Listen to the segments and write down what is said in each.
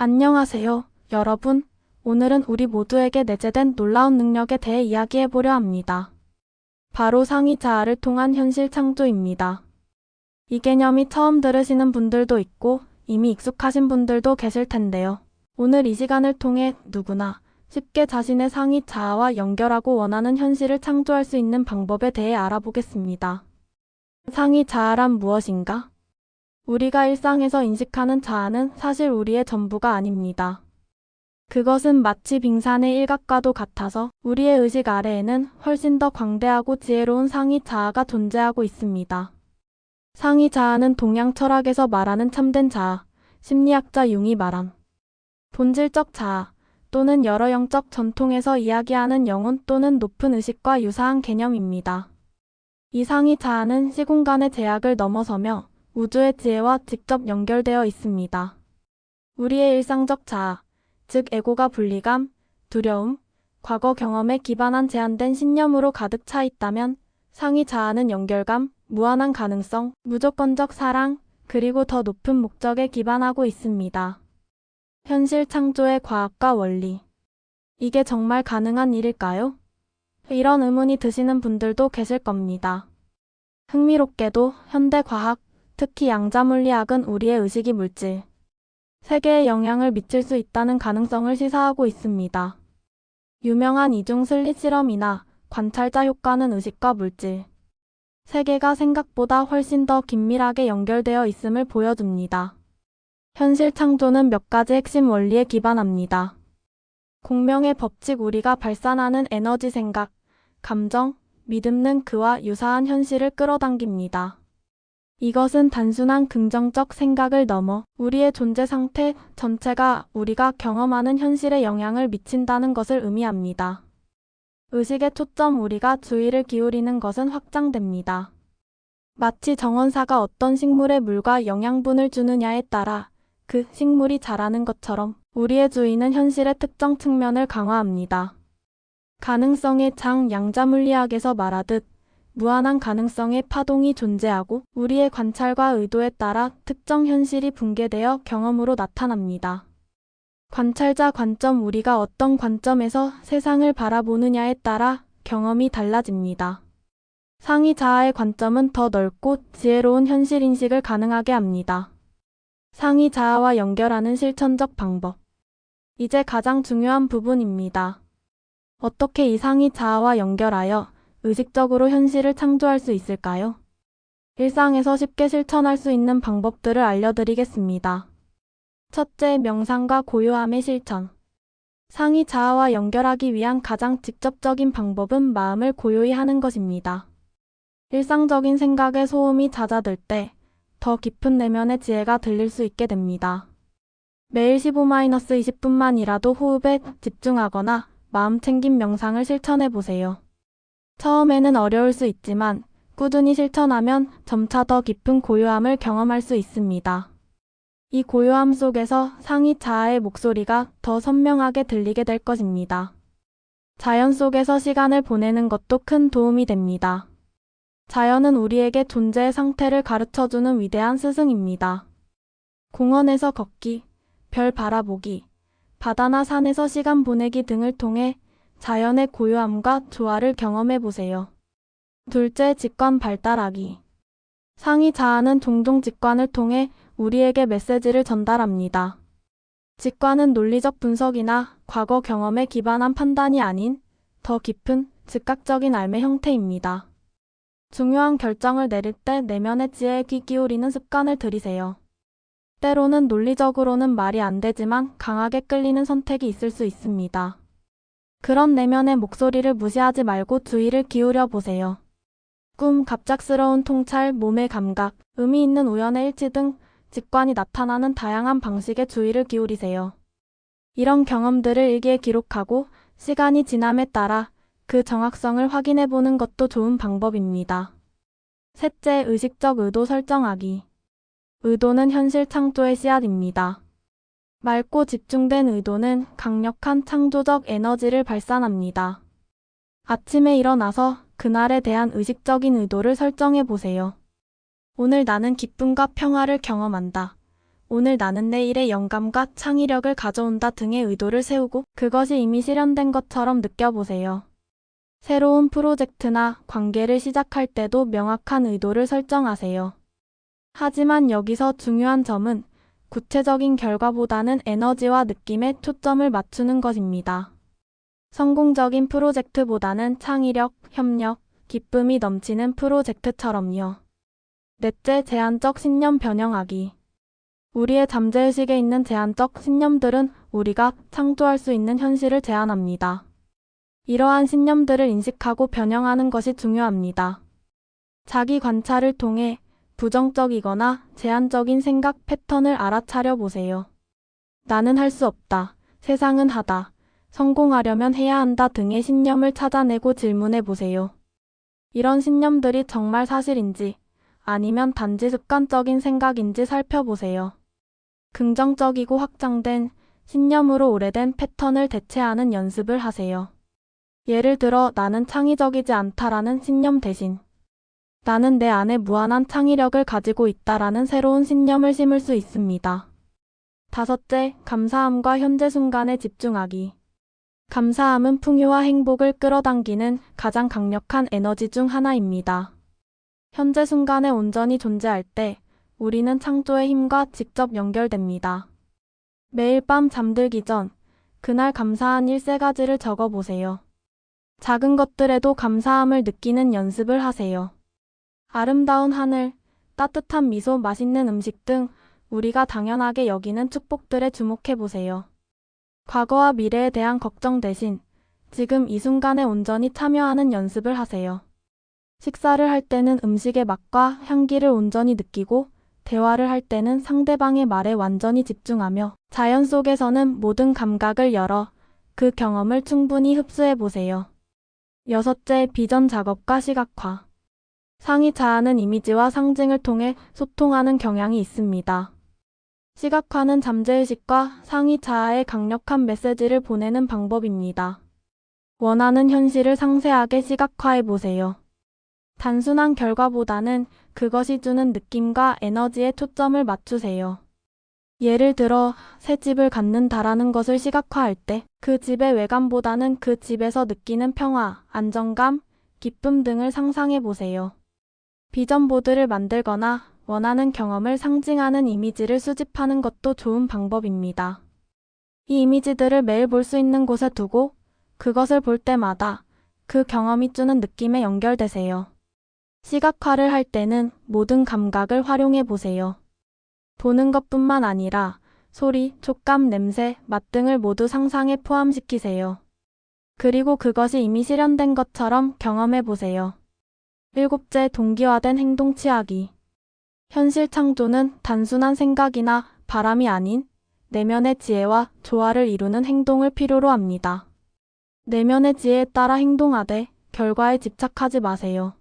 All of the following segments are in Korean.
안녕하세요, 여러분. 오늘은 우리 모두에게 내재된 놀라운 능력에 대해 이야기해보려 합니다. 바로 상위 자아를 통한 현실 창조입니다. 이 개념이 처음 들으시는 분들도 있고 이미 익숙하신 분들도 계실 텐데요. 오늘 이 시간을 통해 누구나 쉽게 자신의 상위 자아와 연결하고 원하는 현실을 창조할 수 있는 방법에 대해 알아보겠습니다. 상위 자아란 무엇인가? 우리가 일상에서 인식하는 자아는 사실 우리의 전부가 아닙니다. 그것은 마치 빙산의 일각과도 같아서 우리의 의식 아래에는 훨씬 더 광대하고 지혜로운 상위 자아가 존재하고 있습니다. 상위 자아는 동양 철학에서 말하는 참된 자아, 심리학자 융이 말한 본질적 자아 또는 여러 영적 전통에서 이야기하는 영혼 또는 높은 의식과 유사한 개념입니다. 이 상위 자아는 시공간의 제약을 넘어서며 우주의 지혜와 직접 연결되어 있습니다. 우리의 일상적 자아, 즉 에고가 분리감, 두려움, 과거 경험에 기반한 제한된 신념으로 가득 차 있다면 상위 자아는 연결감, 무한한 가능성, 무조건적 사랑, 그리고 더 높은 목적에 기반하고 있습니다. 현실 창조의 과학과 원리. 이게 정말 가능한 일일까요? 이런 의문이 드시는 분들도 계실 겁니다. 흥미롭게도 현대 과학, 특히 양자물리학은 우리의 의식이 물질, 세계에 영향을 미칠 수 있다는 가능성을 시사하고 있습니다. 유명한 이중 슬릿 실험이나 관찰자 효과는 의식과 물질, 세계가 생각보다 훨씬 더 긴밀하게 연결되어 있음을 보여줍니다. 현실 창조는 몇 가지 핵심 원리에 기반합니다. 공명의 법칙 우리가 발산하는 에너지 생각, 감정, 믿음은 그와 유사한 현실을 끌어당깁니다. 이것은 단순한 긍정적 생각을 넘어 우리의 존재 상태 전체가 우리가 경험하는 현실에 영향을 미친다는 것을 의미합니다. 의식의 초점 우리가 주의를 기울이는 것은 확장됩니다. 마치 정원사가 어떤 식물에 물과 영양분을 주느냐에 따라 그 식물이 자라는 것처럼 우리의 주의는 현실의 특정 측면을 강화합니다. 가능성의 장 양자물리학에서 말하듯 무한한 가능성의 파동이 존재하고 우리의 관찰과 의도에 따라 특정 현실이 붕괴되어 경험으로 나타납니다. 관찰자 관점 우리가 어떤 관점에서 세상을 바라보느냐에 따라 경험이 달라집니다. 상위 자아의 관점은 더 넓고 지혜로운 현실 인식을 가능하게 합니다. 상위 자아와 연결하는 실천적 방법. 이제 가장 중요한 부분입니다. 어떻게 이 상위 자아와 연결하여 의식적으로 현실을 창조할 수 있을까요? 일상에서 쉽게 실천할 수 있는 방법들을 알려드리겠습니다. 첫째, 명상과 고요함의 실천. 상위 자아와 연결하기 위한 가장 직접적인 방법은 마음을 고요히 하는 것입니다. 일상적인 생각에 소음이 잦아들 때 더 깊은 내면의 지혜가 들릴 수 있게 됩니다. 매일 15-20분만이라도 호흡에 집중하거나 마음 챙김 명상을 실천해 보세요. 처음에는 어려울 수 있지만 꾸준히 실천하면 점차 더 깊은 고요함을 경험할 수 있습니다. 이 고요함 속에서 상위 자아의 목소리가 더 선명하게 들리게 될 것입니다. 자연 속에서 시간을 보내는 것도 큰 도움이 됩니다. 자연은 우리에게 존재의 상태를 가르쳐주는 위대한 스승입니다. 공원에서 걷기, 별 바라보기, 바다나 산에서 시간 보내기 등을 통해 자연의 고요함과 조화를 경험해 보세요. 둘째, 직관 발달하기. 상위 자아는 종종 직관을 통해 우리에게 메시지를 전달합니다. 직관은 논리적 분석이나 과거 경험에 기반한 판단이 아닌 더 깊은 즉각적인 삶의 형태입니다. 중요한 결정을 내릴 때 내면의 지혜에 귀 기울이는 습관을 들이세요. 때로는 논리적으로는 말이 안 되지만 강하게 끌리는 선택이 있을 수 있습니다. 그런 내면의 목소리를 무시하지 말고 주의를 기울여 보세요. 꿈, 갑작스러운 통찰, 몸의 감각, 의미 있는 우연의 일치 등 직관이 나타나는 다양한 방식에 주의를 기울이세요. 이런 경험들을 일기에 기록하고 시간이 지남에 따라 그 정확성을 확인해 보는 것도 좋은 방법입니다. 셋째, 의식적 의도 설정하기. 의도는 현실 창조의 씨앗입니다. 맑고 집중된 의도는 강력한 창조적 에너지를 발산합니다. 아침에 일어나서 그날에 대한 의식적인 의도를 설정해 보세요. 오늘 나는 기쁨과 평화를 경험한다. 오늘 나는 내일의 영감과 창의력을 가져온다 등의 의도를 세우고 그것이 이미 실현된 것처럼 느껴보세요. 새로운 프로젝트나 관계를 시작할 때도 명확한 의도를 설정하세요. 하지만 여기서 중요한 점은 구체적인 결과보다는 에너지와 느낌에 초점을 맞추는 것입니다. 성공적인 프로젝트보다는 창의력, 협력, 기쁨이 넘치는 프로젝트처럼요. 넷째, 제한적 신념 변형하기. 우리의 잠재의식에 있는 제한적 신념들은 우리가 창조할 수 있는 현실을 제한합니다. 이러한 신념들을 인식하고 변형하는 것이 중요합니다. 자기 관찰을 통해 부정적이거나 제한적인 생각 패턴을 알아차려 보세요. 나는 할 수 없다, 세상은 하다, 성공하려면 해야 한다 등의 신념을 찾아내고 질문해 보세요. 이런 신념들이 정말 사실인지 아니면 단지 습관적인 생각인지 살펴보세요. 긍정적이고 확장된 신념으로 오래된 패턴을 대체하는 연습을 하세요. 예를 들어 나는 창의적이지 않다라는 신념 대신 나는 내 안에 무한한 창의력을 가지고 있다라는 새로운 신념을 심을 수 있습니다. 다섯째, 감사함과 현재 순간에 집중하기. 감사함은 풍요와 행복을 끌어당기는 가장 강력한 에너지 중 하나입니다. 현재 순간에 온전히 존재할 때 우리는 창조의 힘과 직접 연결됩니다. 매일 밤 잠들기 전 그날 감사한 일 3가지를 적어보세요. 작은 것들에도 감사함을 느끼는 연습을 하세요. 아름다운 하늘, 따뜻한 미소, 맛있는 음식 등 우리가 당연하게 여기는 축복들에 주목해보세요. 과거와 미래에 대한 걱정 대신 지금 이 순간에 온전히 참여하는 연습을 하세요. 식사를 할 때는 음식의 맛과 향기를 온전히 느끼고 대화를 할 때는 상대방의 말에 완전히 집중하며 자연 속에서는 모든 감각을 열어 그 경험을 충분히 흡수해보세요. 여섯째, 비전 작업과 시각화. 상위 자아는 이미지와 상징을 통해 소통하는 경향이 있습니다. 시각화는 잠재의식과 상위 자아에 강력한 메시지를 보내는 방법입니다. 원하는 현실을 상세하게 시각화해보세요. 단순한 결과보다는 그것이 주는 느낌과 에너지에 초점을 맞추세요. 예를 들어 새 집을 갖는다라는 것을 시각화할 때 그 집의 외관보다는 그 집에서 느끼는 평화, 안정감, 기쁨 등을 상상해보세요. 비전 보드를 만들거나 원하는 경험을 상징하는 이미지를 수집하는 것도 좋은 방법입니다. 이 이미지들을 매일 볼 수 있는 곳에 두고 그것을 볼 때마다 그 경험이 주는 느낌에 연결되세요. 시각화를 할 때는 모든 감각을 활용해 보세요. 보는 것뿐만 아니라 소리, 촉감, 냄새, 맛 등을 모두 상상에 포함시키세요. 그리고 그것이 이미 실현된 것처럼 경험해 보세요. 일곱째, 동기화된 행동 취하기. 현실 창조는 단순한 생각이나 바람이 아닌 내면의 지혜와 조화를 이루는 행동을 필요로 합니다. 내면의 지혜에 따라 행동하되 결과에 집착하지 마세요.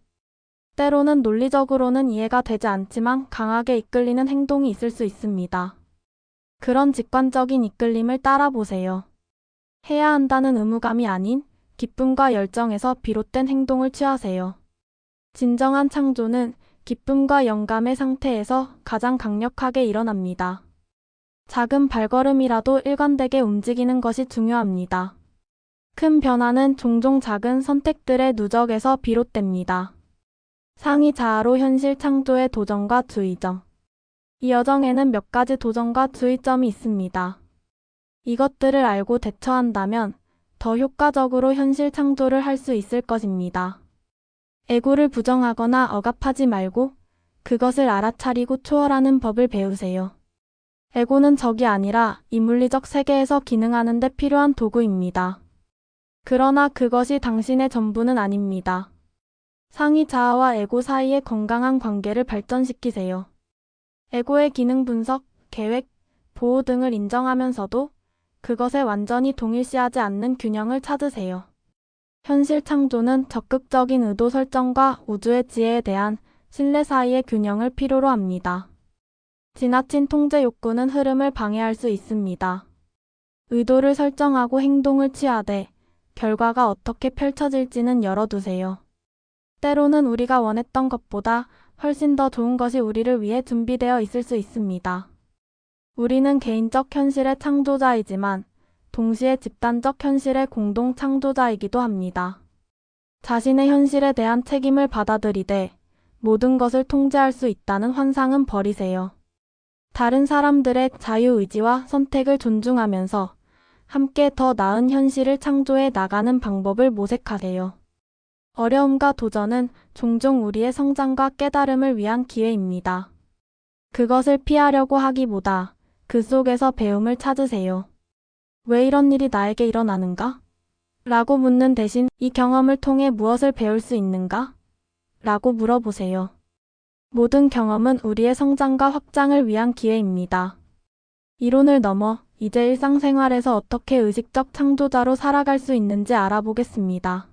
때로는 논리적으로는 이해가 되지 않지만 강하게 이끌리는 행동이 있을 수 있습니다. 그런 직관적인 이끌림을 따라보세요. 해야 한다는 의무감이 아닌 기쁨과 열정에서 비롯된 행동을 취하세요. 진정한 창조는 기쁨과 영감의 상태에서 가장 강력하게 일어납니다. 작은 발걸음이라도 일관되게 움직이는 것이 중요합니다. 큰 변화는 종종 작은 선택들의 누적에서 비롯됩니다. 상위 자아로 현실 창조의 도전과 주의점. 이 여정에는 몇 가지 도전과 주의점이 있습니다. 이것들을 알고 대처한다면 더 효과적으로 현실 창조를 할 수 있을 것입니다. 애고를 부정하거나 억압하지 말고 그것을 알아차리고 초월하는 법을 배우세요. 애고는 적이 아니라 이 물리적 세계에서 기능하는 데 필요한 도구입니다. 그러나 그것이 당신의 전부는 아닙니다. 상위 자아와 애고 사이의 건강한 관계를 발전시키세요. 애고의 기능 분석, 계획, 보호 등을 인정하면서도 그것에 완전히 동일시하지 않는 균형을 찾으세요. 현실 창조는 적극적인 의도 설정과 우주의 지혜에 대한 신뢰 사이의 균형을 필요로 합니다. 지나친 통제 욕구는 흐름을 방해할 수 있습니다. 의도를 설정하고 행동을 취하되 결과가 어떻게 펼쳐질지는 열어두세요. 때로는 우리가 원했던 것보다 훨씬 더 좋은 것이 우리를 위해 준비되어 있을 수 있습니다. 우리는 개인적 현실의 창조자이지만 동시에 집단적 현실의 공동 창조자이기도 합니다. 자신의 현실에 대한 책임을 받아들이되 모든 것을 통제할 수 있다는 환상은 버리세요. 다른 사람들의 자유의지와 선택을 존중하면서 함께 더 나은 현실을 창조해 나가는 방법을 모색하세요. 어려움과 도전은 종종 우리의 성장과 깨달음을 위한 기회입니다. 그것을 피하려고 하기보다 그 속에서 배움을 찾으세요. 왜 이런 일이 나에게 일어나는가? 라고 묻는 대신 이 경험을 통해 무엇을 배울 수 있는가? 라고 물어보세요. 모든 경험은 우리의 성장과 확장을 위한 기회입니다. 이론을 넘어 이제 일상생활에서 어떻게 의식적 창조자로 살아갈 수 있는지 알아보겠습니다.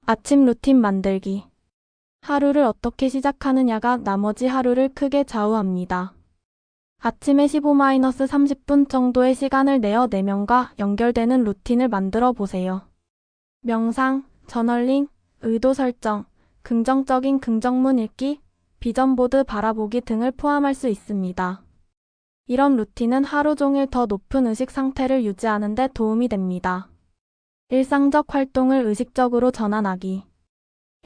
아침 루틴 만들기. 하루를 어떻게 시작하느냐가 나머지 하루를 크게 좌우합니다. 아침에 15-30분 정도의 시간을 내어 내면과 연결되는 루틴을 만들어 보세요. 명상, 저널링, 의도 설정, 긍정적인 긍정문 읽기, 비전보드 바라보기 등을 포함할 수 있습니다. 이런 루틴은 하루 종일 더 높은 의식 상태를 유지하는 데 도움이 됩니다. 일상적 활동을 의식적으로 전환하기.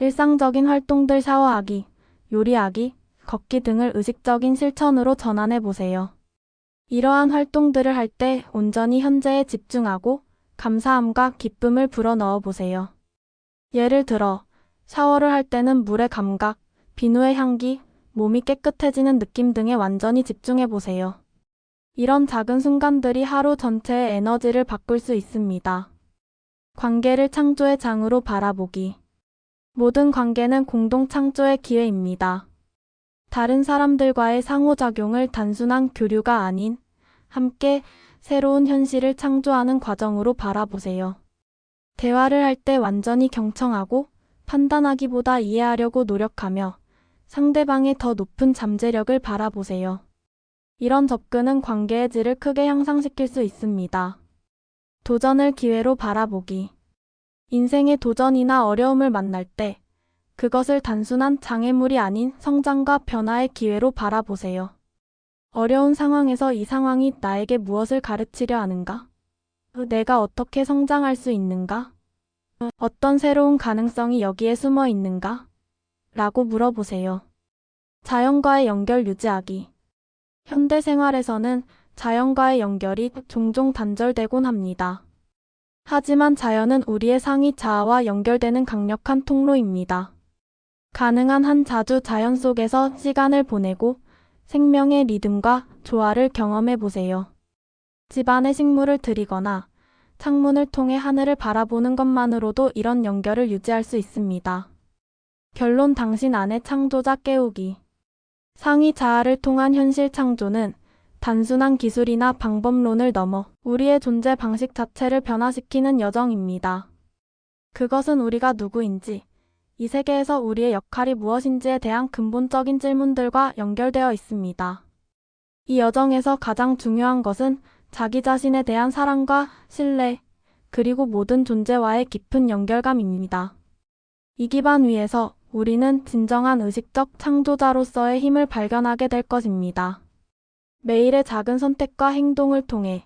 일상적인 활동들 샤워하기, 요리하기, 걷기 등을 의식적인 실천으로 전환해 보세요. 이러한 활동들을 할 때 온전히 현재에 집중하고 감사함과 기쁨을 불어넣어 보세요. 예를 들어 샤워를 할 때는 물의 감각, 비누의 향기, 몸이 깨끗해지는 느낌 등에 완전히 집중해 보세요. 이런 작은 순간들이 하루 전체의 에너지를 바꿀 수 있습니다. 관계를 창조의 장으로 바라보기. 모든 관계는 공동 창조의 기회입니다. 다른 사람들과의 상호작용을 단순한 교류가 아닌 함께 새로운 현실을 창조하는 과정으로 바라보세요. 대화를 할 때 완전히 경청하고 판단하기보다 이해하려고 노력하며 상대방의 더 높은 잠재력을 바라보세요. 이런 접근은 관계의 질을 크게 향상시킬 수 있습니다. 도전을 기회로 바라보기. 인생의 도전이나 어려움을 만날 때 그것을 단순한 장애물이 아닌 성장과 변화의 기회로 바라보세요. 어려운 상황에서 이 상황이 나에게 무엇을 가르치려 하는가? 내가 어떻게 성장할 수 있는가? 어떤 새로운 가능성이 여기에 숨어 있는가? 라고 물어보세요. 자연과의 연결 유지하기. 현대 생활에서는 자연과의 연결이 종종 단절되곤 합니다. 하지만 자연은 우리의 상위 자아와 연결되는 강력한 통로입니다. 가능한 한 자주 자연 속에서 시간을 보내고 생명의 리듬과 조화를 경험해 보세요. 집안에 식물을 들이거나 창문을 통해 하늘을 바라보는 것만으로도 이런 연결을 유지할 수 있습니다. 결론 당신 안의 창조자 깨우기. 상위 자아를 통한 현실 창조는 단순한 기술이나 방법론을 넘어 우리의 존재 방식 자체를 변화시키는 여정입니다. 그것은 우리가 누구인지, 이 세계에서 우리의 역할이 무엇인지에 대한 근본적인 질문들과 연결되어 있습니다. 이 여정에서 가장 중요한 것은 자기 자신에 대한 사랑과 신뢰, 그리고 모든 존재와의 깊은 연결감입니다. 이 기반 위에서 우리는 진정한 의식적 창조자로서의 힘을 발견하게 될 것입니다. 매일의 작은 선택과 행동을 통해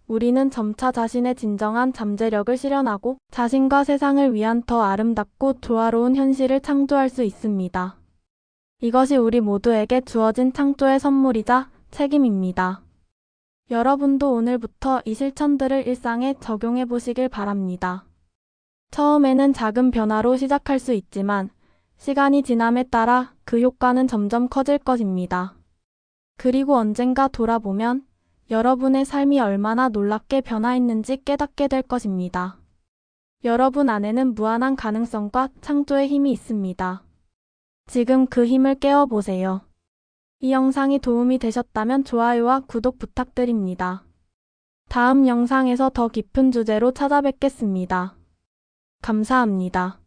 우리는 점차 자신의 진정한 잠재력을 실현하고 자신과 세상을 위한 더 아름답고 조화로운 현실을 창조할 수 있습니다. 이것이 우리 모두에게 주어진 창조의 선물이자 책임입니다. 여러분도 오늘부터 이 실천들을 일상에 적용해 보시길 바랍니다. 처음에는 작은 변화로 시작할 수 있지만 시간이 지남에 따라 그 효과는 점점 커질 것입니다. 그리고 언젠가 돌아보면 여러분의 삶이 얼마나 놀랍게 변화했는지 깨닫게 될 것입니다. 여러분 안에는 무한한 가능성과 창조의 힘이 있습니다. 지금 그 힘을 깨워보세요. 이 영상이 도움이 되셨다면 좋아요와 구독 부탁드립니다. 다음 영상에서 더 깊은 주제로 찾아뵙겠습니다. 감사합니다.